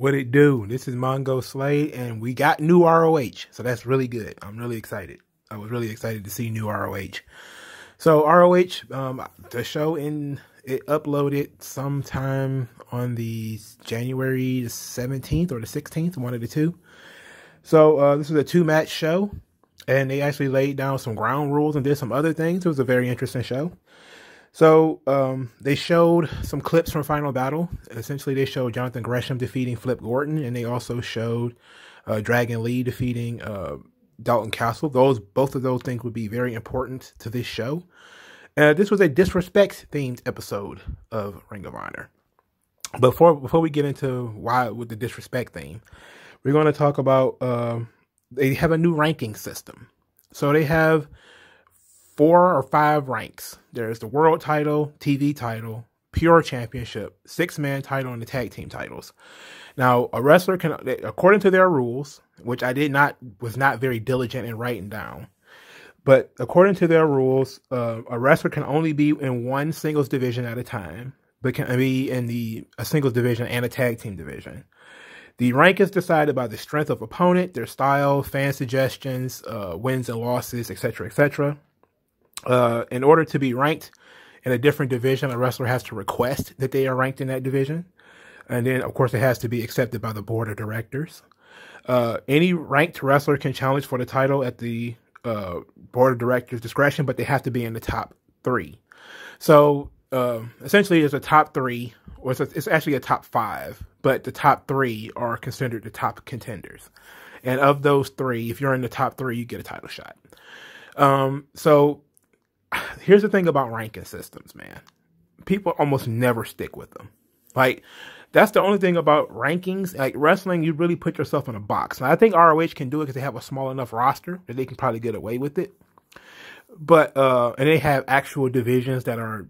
What it do? This is Mongo Slade, and we got new ROH, so that's really good. I'm really excited. I was really excited to see new ROH. So ROH, the show it uploaded sometime on the January the 17th or the 16th, one of the two. So this was a 2-match show, and they actually laid down some ground rules and did some other things. It was a very interesting show. So they showed some clips from Final Battle. Essentially, they showed Jonathan Gresham defeating Flip Gordon, and they also showed Dragon Lee defeating Dalton Castle. Both of those things would be very important to this show. This was a disrespect-themed episode of Ring of Honor. Before we get into why with the disrespect theme, we're going to talk about they have a new ranking system. So they have 4 or 5 ranks. There's the world title, TV title, pure championship, 6-man title, and the tag team titles. Now, a wrestler can, according to their rules, which I was not very diligent in writing down, but according to their rules, a wrestler can only be in one singles division at a time, but can be in a singles division and a tag team division. The rank is decided by the strength of opponent, their style, fan suggestions, wins and losses, etc., etc. In order to be ranked in a different division, a wrestler has to request that they are ranked in that division. And then, of course, it has to be accepted by the board of directors. Any ranked wrestler can challenge for the title at the board of directors' discretion, but they have to be in the top 3. So essentially, there's a top 3, or it's actually a top 5, but the top 3 are considered the top contenders. And of those 3, if you're in the top 3, you get a title shot. So here's the thing about ranking systems, man. People almost never stick with them. Like, that's the only thing about rankings. Like, wrestling, you really put yourself in a box. Now, I think ROH can do it because they have a small enough roster that they can probably get away with it. But, and they have actual divisions that are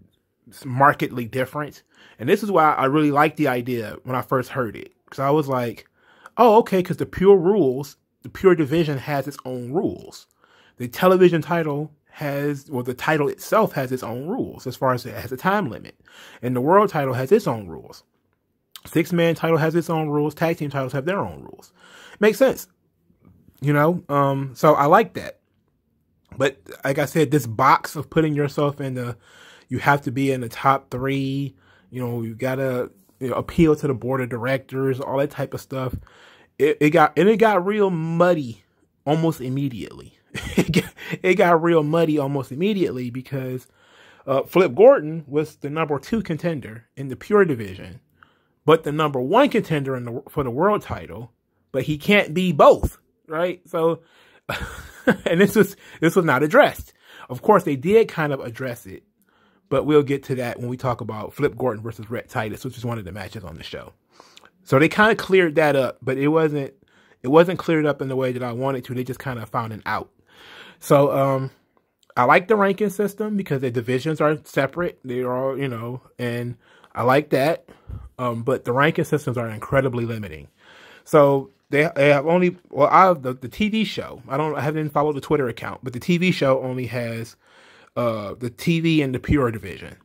markedly different. And this is why I really liked the idea when I first heard it. Because I was like, oh, okay, because the pure division has its own rules. The television title the title itself has its own rules as far as it has a time limit. And the world title has its own rules. 6-man title has its own rules. Tag team titles have their own rules. Makes sense. You know? So I like that. But like I said, this box of putting yourself you have to be in the top 3, you know, you gotta appeal to the board of directors, all that type of stuff. It got real muddy almost immediately. It got real muddy almost immediately because Flip Gordon was the number 2 contender in the pure division, but the number 1 contender for the world title, but he can't be both, right? So, and this was not addressed. Of course, they did kind of address it, but we'll get to that when we talk about Flip Gordon versus Rhett Titus, which is one of the matches on the show. So they kind of cleared that up, but it wasn't cleared up in the way that I wanted to. They just kind of found an out. So, I like the ranking system because the divisions are separate. They are all, and I like that. But the ranking systems are incredibly limiting. So they have only, the TV show, I haven't followed the Twitter account, but the TV show only has, the TV and the pure division.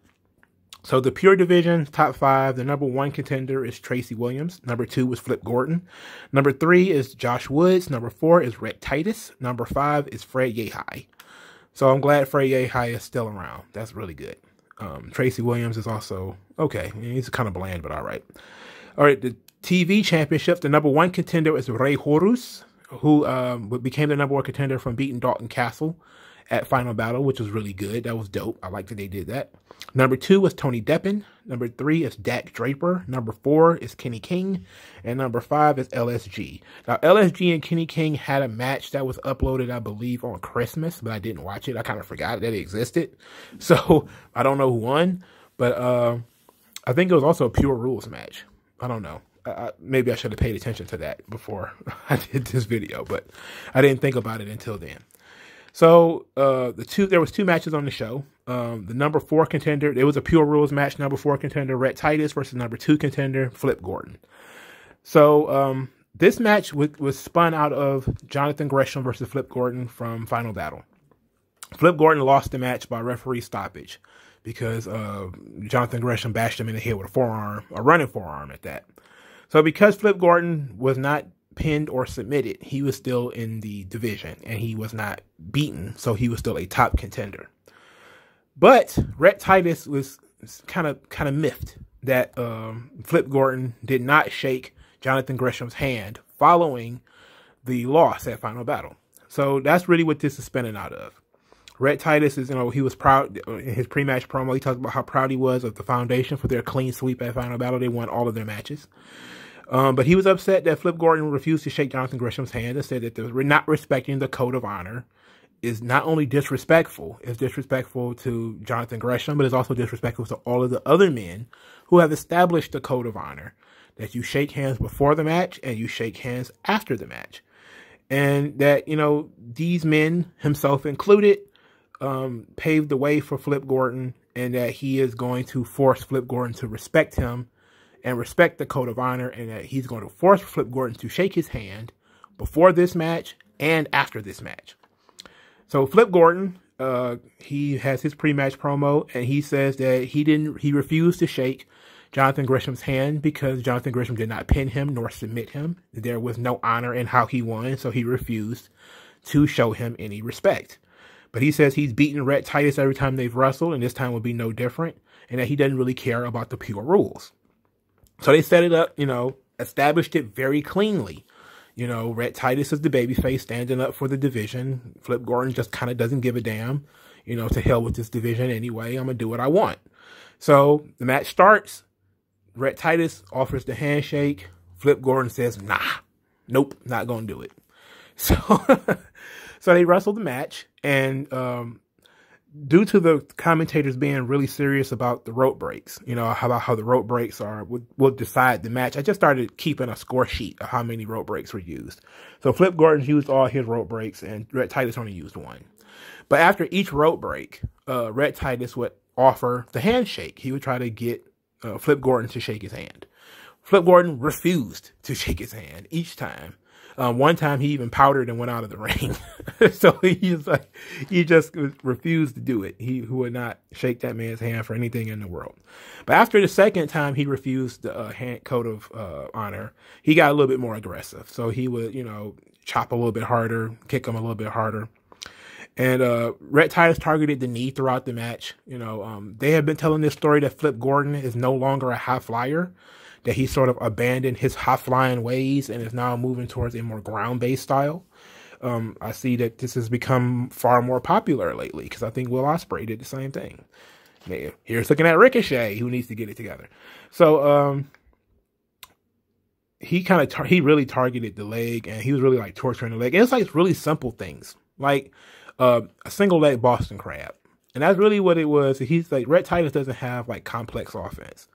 So the pure division, top 5, the number 1 contender is Tracy Williams. Number 2 is Flip Gordon. Number 3 is Josh Woods. Number 4 is Rhett Titus. Number 5 is Fred Yehi. So I'm glad Fred Yehi is still around. That's really good. Tracy Williams is also okay. He's kind of bland, but all right. All right, the TV championship, the number 1 contender is Rey Horus, who became the number 1 contender from beating Dalton Castle at Final Battle, which was really good. That was dope. I like that they did that. Number 2 was Tony Deppen. Number 3 is Dak Draper. Number 4 is Kenny King. And number 5 is LSG. Now, LSG and Kenny King had a match that was uploaded, I believe, on Christmas, but I didn't watch it. I kind of forgot that it existed. So, I don't know who won. But I think it was also a Pure Rules match. I don't know. Maybe I should have paid attention to that before I did this video, but I didn't think about it until then. So, there was 2 matches on the show. The number 4 contender, it was a Pure Rules match, number 4 contender, Rhett Titus versus number 2 contender, Flip Gordon. So, this match was spun out of Jonathan Gresham versus Flip Gordon from Final Battle. Flip Gordon lost the match by referee stoppage because Jonathan Gresham bashed him in the head with a running forearm at that. So because Flip Gordon was not pinned or submitted, he was still in the division and he was not beaten. So he was still a top contender. But Rhett Titus was kind of miffed that Flip Gordon did not shake Jonathan Gresham's hand following the loss at Final Battle. So that's really what this is spinning out of. Rhett Titus is, he was proud in his pre-match promo. He talked about how proud he was of the Foundation for their clean sweep at Final Battle. They won all of their matches. But he was upset that Flip Gordon refused to shake Jonathan Gresham's hand and said that they're not respecting the code of honor is not only disrespectful, it's disrespectful to Jonathan Gresham, but it's also disrespectful to all of the other men who have established the code of honor, that you shake hands before the match and you shake hands after the match. And that, these men, himself included, paved the way for Flip Gordon, and that he is going to force Flip Gordon to respect him and respect the code of honor, and that he's going to force Flip Gordon to shake his hand before this match and after this match. So Flip Gordon, he has his pre-match promo, and he says that he refused to shake Jonathan Gresham's hand because Jonathan Gresham did not pin him nor submit him. There was no honor in how he won, so he refused to show him any respect. But he says he's beaten Rhett Titus every time they've wrestled, and this time will be no different, and that he doesn't really care about the pure rules. So they set it up, established it very cleanly. Rhett Titus is the babyface standing up for the division. Flip Gordon just kind of doesn't give a damn. To hell with this division anyway. I'm going to do what I want. So the match starts. Rhett Titus offers the handshake. Flip Gordon says, nah, nope, not going to do it. So, so they wrestle the match. And due to the commentators being really serious about the rope breaks, how the rope breaks will decide the match, I just started keeping a score sheet of how many rope breaks were used. So Flip Gordon used all his rope breaks, and Rhett Titus only used one. But after each rope break, Rhett Titus would offer the handshake. He would try to get Flip Gordon to shake his hand. Flip Gordon refused to shake his hand each time. One time he even powdered and went out of the ring. So he just refused to do it. He would not shake that man's hand for anything in the world. But after the second time he refused the hand code of honor, he got a little bit more aggressive. So he would, chop a little bit harder, kick him a little bit harder. And Rhett Titus targeted the knee throughout the match. They have been telling this story that Flip Gordon is no longer a high flyer, that he sort of abandoned his high flying ways and is now moving towards a more ground-based style. I see that this has become far more popular lately because I think Will Ospreay did the same thing. Here's looking at Ricochet, who needs to get it together. So he really targeted the leg, and he was really like torturing the leg. And it's like really simple things, like a single leg Boston Crab. And that's really what it was. He's like, Rhett Titus doesn't have like complex offense.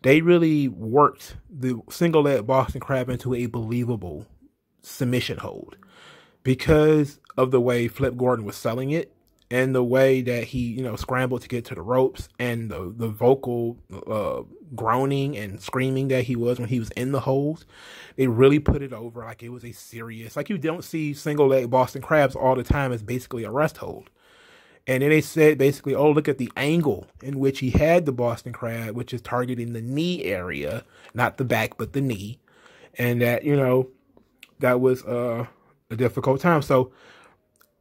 They really worked the single leg Boston Crab into a believable submission hold because of the way Flip Gordon was selling it and the way that he, scrambled to get to the ropes and the vocal groaning and screaming that he was when he was in the hold. They really put it over like it was a serious, like you don't see single leg Boston Crabs all the time as basically a rest hold. And then they said basically, oh, look at the angle in which he had the Boston Crab, which is targeting the knee area, not the back, but the knee. And that, that was a difficult time. So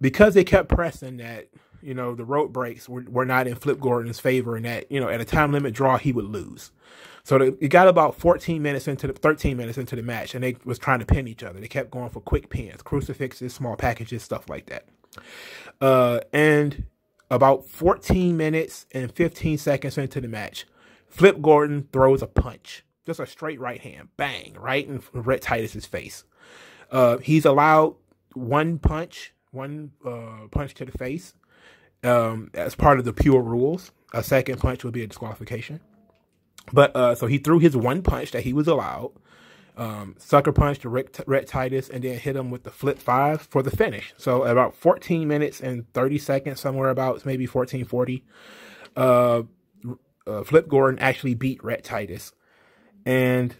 because they kept pressing that, the rope breaks were not in Flip Gordon's favor and that, at a time limit draw, he would lose. So it got about 13 minutes into the match, and they was trying to pin each other. They kept going for quick pins, crucifixes, small packages, stuff like that. And about 14 minutes and 15 seconds into the match, Flip Gordon throws a punch. Just a straight right hand. Bang. Right in Rhett Titus's face. He's allowed one punch to the face. As part of the pure rules. A second punch would be a disqualification. But so he threw his one punch that he was allowed. Sucker punch to Rhett Titus and then hit him with the flip 5 for the finish. So about 14 minutes and 30 seconds, somewhere about maybe 14:40, Flip Gordon actually beat Rhett Titus. And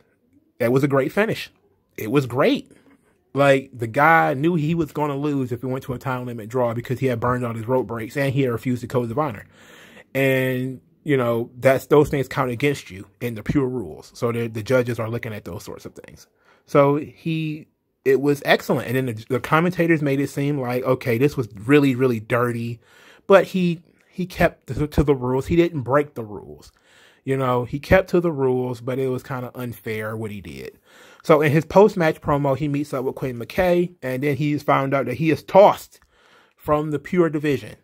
that was a great finish. It was great. Like, the guy knew he was going to lose if it went to a time limit draw because he had burned all his rope breaks and he had refused the codes of honor. And, those things count against you in the pure rules. So the judges are looking at those sorts of things. So it was excellent. And then the commentators made it seem like, okay, this was really, really dirty, but he kept to the rules. He didn't break the rules. He kept to the rules, but it was kind of unfair what he did. So in his post-match promo, he meets up with Quinn McKay, and then he's found out that he is tossed from the pure division.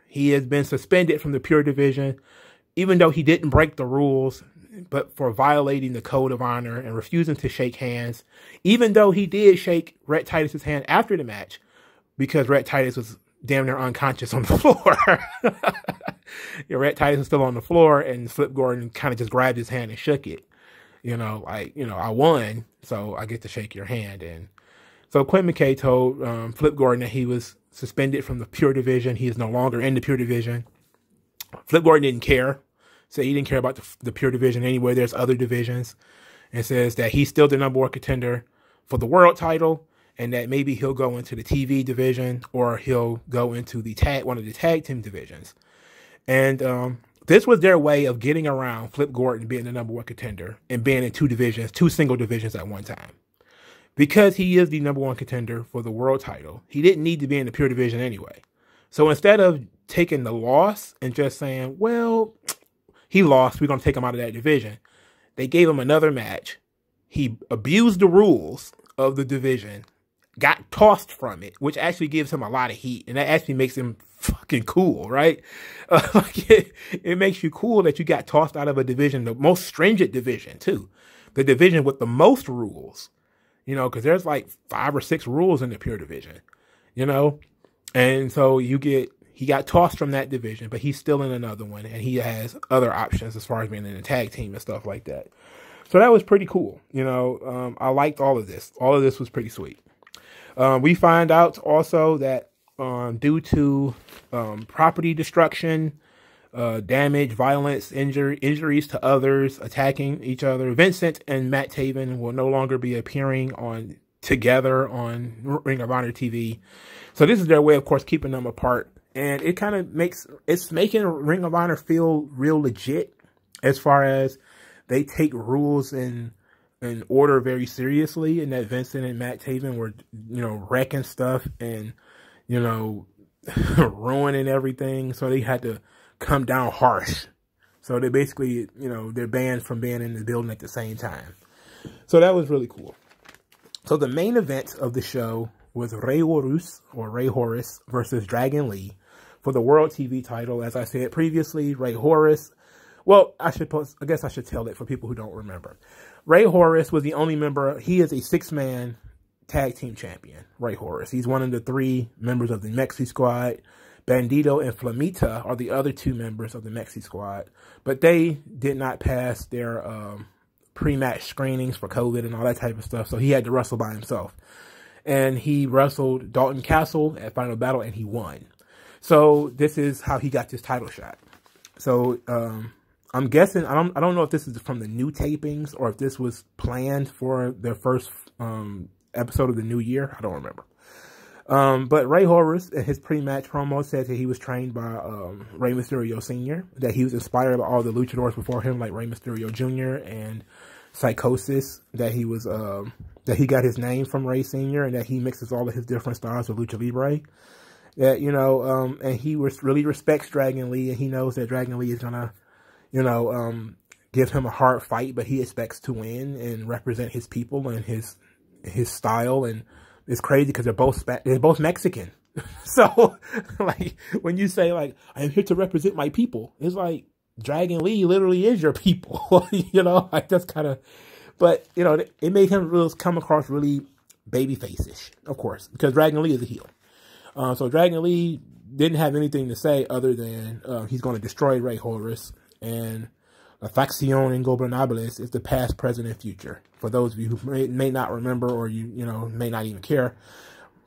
He has been suspended from the pure division, even though he didn't break the rules, but for violating the code of honor and refusing to shake hands, even though he did shake Rhett Titus's hand after the match, because Rhett Titus was damn near unconscious on the floor. Rhett Titus was still on the floor, and Flip Gordon kind of just grabbed his hand and shook it. I won, so I get to shake your hand. And so Quinn McKay told Flip Gordon that he was suspended from the pure division. He is no longer in the pure division. Flip Gordon didn't care. Said he didn't care about the pure division anyway. There's other divisions. And says that he's still the number one contender for the world title, and that maybe he'll go into the TV division, or he'll go into one of the tag team divisions. And this was their way of getting around Flip Gordon being the number one contender and being in two single divisions at one time. Because he is the number one contender for the world title, he didn't need to be in the pure division anyway. So instead of taking the loss and just saying, well, he lost, we're going to take him out of that division, they gave him another match. He abused the rules of the division, got tossed from it, which actually gives him a lot of heat, and that actually makes him fucking cool, right? It makes you cool that you got tossed out of a division, the most stringent division too, the division with the most rules, because there's like 5 or 6 rules in the pure division, and so he got tossed from that division, but he's still in another one, and he has other options as far as being in a tag team and stuff like that. So that was pretty cool. I liked all of this. All of this was pretty sweet. We find out also that due to property destruction, damage, violence, injuries to others, attacking each other, Vincent and Matt Taven will no longer be appearing together on Ring of Honor TV. So this is their way, of course, keeping them apart. And it kind of it's making Ring of Honor feel real legit, as far as they take rules and order very seriously, and that Vincent and Matt Taven were, wrecking stuff and, ruining everything. So they had to come down harsh. So they basically, they're banned from being in the building at the same time. So that was really cool. So the main event of the show was Rey Horus versus Dragon Lee for the World TV title. As I said previously, Rey Horus. Well, I guess I should tell it for people who don't remember. Rey Horus was the only member. He is a 6-man tag team champion, Rey Horus. He's one of the 3 members of the Mexi Squad. Bandito and Flamita are the other 2 members of the Mexi Squad. But they did not pass their pre-match screenings for COVID and all that type of stuff. So he had to wrestle by himself. And he wrestled Dalton Castle at Final Battle, and he won. So this is how he got this title shot. So I'm guessing, I don't know if this is from the new tapings or if this was planned for their first episode of the new year. I don't remember. But Rey Horus, in his pre-match promo, said that he was trained by Rey Mysterio Sr., that he was inspired by all the luchadors before him, like Rey Mysterio Jr. and Psychosis, that he was that he got his name from Rey Sr., and that he mixes all of his different styles with Lucha Libre. That, and he really respects Dragon Lee, and he knows that Dragon Lee is gonna, give him a hard fight, but he expects to win and represent his people and his style. And it's crazy because they're both Mexican. So, like, when you say, like, I'm here to represent my people, it's like Dragon Lee literally is your people. Like, that's kind of, but it made him come across really babyface-ish, of course, because Dragon Lee is a heel. So Dragon Lee didn't have anything to say other than he's going to destroy Rey Horus, and La Facción Ingobernables is the past, present, and future. For those of you who may not remember, or may not even care,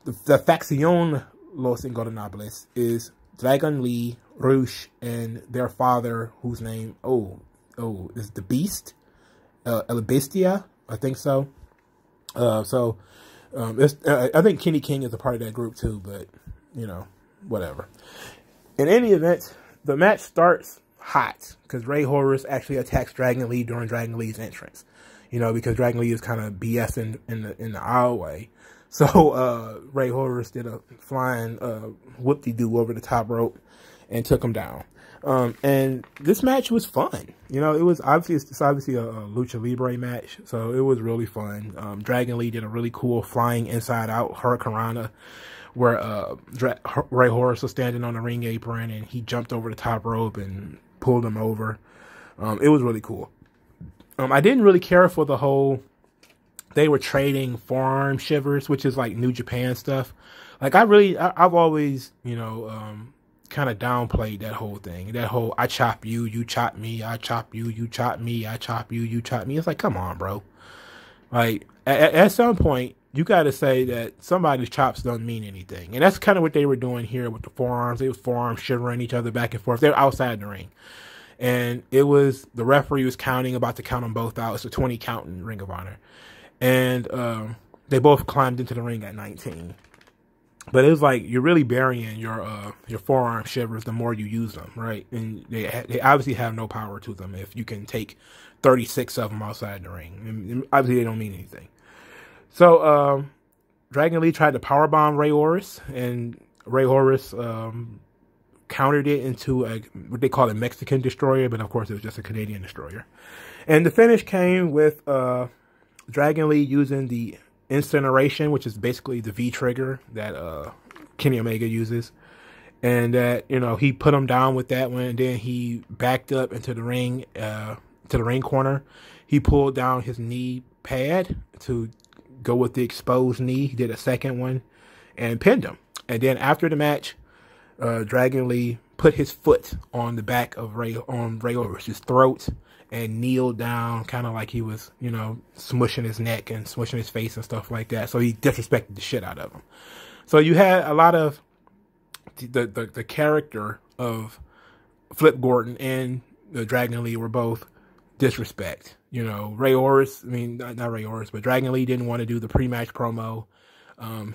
the Facción Los Ingobernables is Dragon Lee, Rush, and their father, whose name is the Beast, El Bestia, I think so. I think Kenny King is a part of that group too, but, whatever. In any event, the match starts hot because Ray Horus actually attacks Dragon Lee during Dragon Lee's entrance. You know, because Dragon Lee is kind of BSing in the aisleway. So Ray Horus did a flying whoop-de-doo over the top rope and took him down. And this match was fun. You know, it's obviously a Lucha Libre match, so it was really fun. Dragon Lee did a really cool flying inside-out Hurricanrana where Ray Horus was standing on the ring apron and he jumped over the top rope and pulled him over. It was really cool. I didn't really care for the whole, they were trading forearm shivers, which is like New Japan stuff. Like I've always, you know, kind of downplayed that whole thing. That whole, I chop you, you chop me, I chop you, you chop me, I chop you, you chop me. It's like, come on, bro. Like at some point, you got to say that somebody's chops don't mean anything. And that's kind of what they were doing here with the forearms. They were forearms shivering each other back and forth. They're outside the ring. And it was, the referee was counting, about to count them both out. It's a 20 count in Ring of Honor. And they both climbed into the ring at 19. But it was like, you're really burying your forearm shivers the more you use them, right? And they obviously have no power to them if you can take 36 of them outside the ring. And obviously, they don't mean anything. So, Dragon Lee tried to powerbomb Ray Horus, and Ray Horus countered it into what they call a Mexican destroyer, but of course it was just a Canadian destroyer. And the finish came with Dragon Lee using the incineration, which is basically the V trigger that Kenny Omega uses. And that, you know, he put him down with that one, and then he backed up into the ring, to the ring corner. He pulled down his knee pad to go with the exposed knee. He did a second one and pinned him. And then after the match, Dragon Lee put his foot on the back of Ray Horus' throat and kneeled down, kind of like he was, you know, smushing his neck and smushing his face and stuff like that. So he disrespected the shit out of him. So you had a lot of the character of Flip Gordon and the Dragon Lee were both disrespect. You know, Ray Horus, I mean, not Ray Horus, but Dragon Lee didn't want to do the pre-match promo.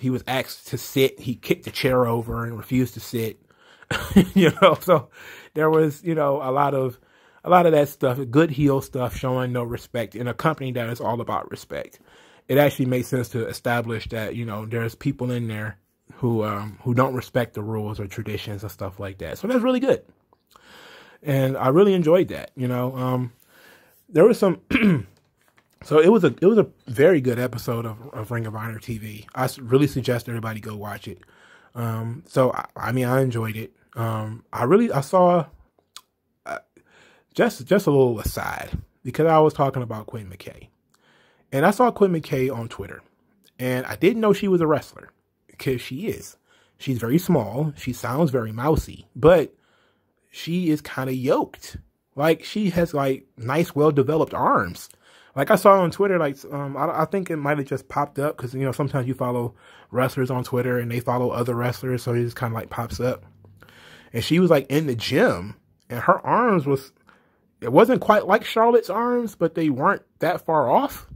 He was asked to sit. He kicked the chair over and refused to sit. You know, so there was, you know, a lot of that stuff, good heel stuff, showing no respect in a company that is all about respect. It actually makes sense to establish that, you know, there's people in there who don't respect the rules or traditions and stuff like that. So that's really good. And I really enjoyed that, you know. There was some so it was a very good episode of Ring of Honor TV. I really suggest everybody go watch it. So I mean, I enjoyed it. I saw just a little aside, because I was talking about Quinn McKay, and I saw Quinn McKay on Twitter, and I didn't know she was a wrestler, because she is. She's very small. She sounds very mousy, but she is kind of yoked. Like, she has like nice, well-developed arms. Like, I saw on Twitter, like, I think it might have just popped up, because, you know, sometimes you follow wrestlers on Twitter and they follow other wrestlers, so it just kind of like pops up. And she was like in the gym, and her arms it wasn't quite like Charlotte's arms, but they weren't that far off.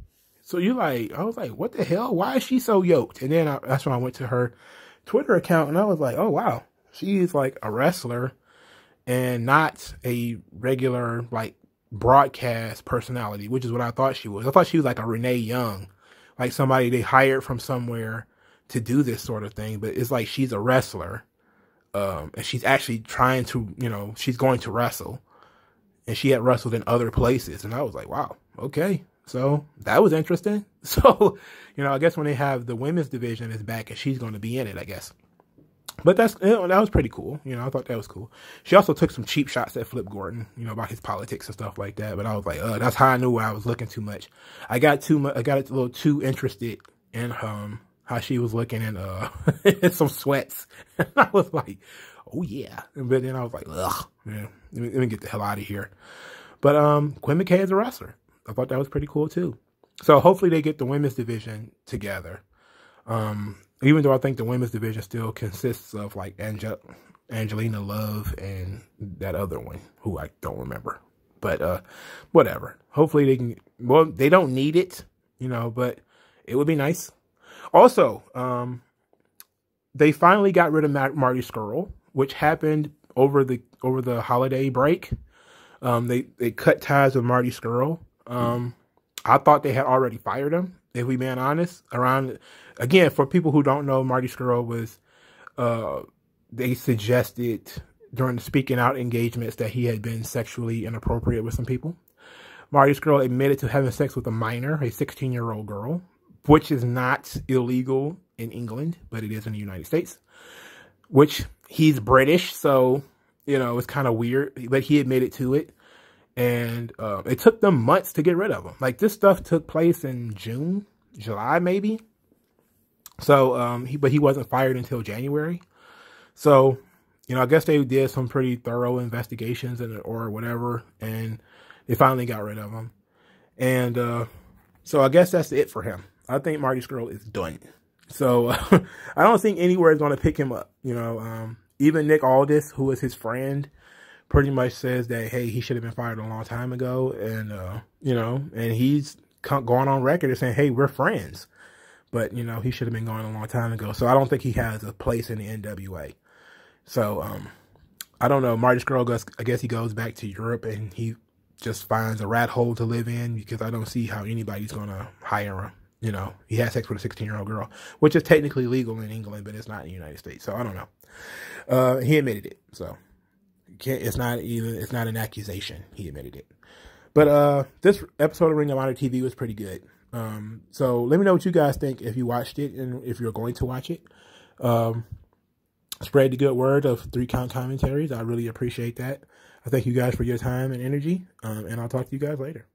So I was like, what the hell? Why is she so yoked? And then that's when I went to her Twitter account, and I was like, oh, wow. She is like a wrestler and not a regular, like, broadcast personality, which is what I thought she was. I thought she was like a Renee Young, like somebody they hired from somewhere to do this sort of thing. But it's like she's a wrestler, and she's actually trying to, you know, she's going to wrestle, and she had wrestled in other places. And I was like, wow, okay. So that was interesting. So, you know, I guess when they have the women's division is back, and she's going to be in it, I guess. But that was pretty cool. You know, I thought that was cool. She also took some cheap shots at Flip Gordon, you know, about his politics and stuff like that. But I was like, that's how I knew I was looking too much. I got a little too interested in how she was looking in some sweats. And I was like, oh yeah. But then I was like, ugh, man, let me get the hell out of here. But Quinn McKay is a wrestler. I thought that was pretty cool too. So hopefully they get the women's division together. Even though I think the women's division still consists of like Angelina Love and that other one who I don't remember, but whatever. Hopefully they can. Well, they don't need it, you know, but it would be nice. Also, they finally got rid of Marty Scurll, which happened over the holiday break. They cut ties with Marty Scurll. I thought they had already fired him, if we being honest. Again, for people who don't know, Marty Scurll was, they suggested during the speaking out engagements that he had been sexually inappropriate with some people. Marty Scurll admitted to having sex with a minor, a 16-year-old girl, which is not illegal in England, but it is in the United States, which he's British, so, you know, it's kind of weird, but he admitted to it. And it took them months to get rid of him. Like, this stuff took place in June, July, maybe. So, but he wasn't fired until January. So, you know, I guess they did some pretty thorough investigations or whatever, and they finally got rid of him. And so I guess that's it for him. I think Marty Scurll is done. So I don't think anywhere is going to pick him up. You know, even Nick Aldis, who is his friend, pretty much says that, hey, he should have been fired a long time ago. And, you know, and he's gone on record as saying, hey, we're friends. But, you know, he should have been gone a long time ago. So I don't think he has a place in the NWA. So, I don't know. Marty Scurll, I guess he goes back to Europe and he just finds a rat hole to live in, because I don't see how anybody's going to hire him. You know, he had sex with a 16-year-old girl, which is technically legal in England, but it's not in the United States. So I don't know. He admitted it. So it's not an accusation. He admitted it. But this episode of Ring of Honor TV was pretty good. So let me know what you guys think if you watched it and if you're going to watch it. Spread the good word of 3 Count Commentaries. I really appreciate that. I thank you guys for your time and energy. And I'll talk to you guys later.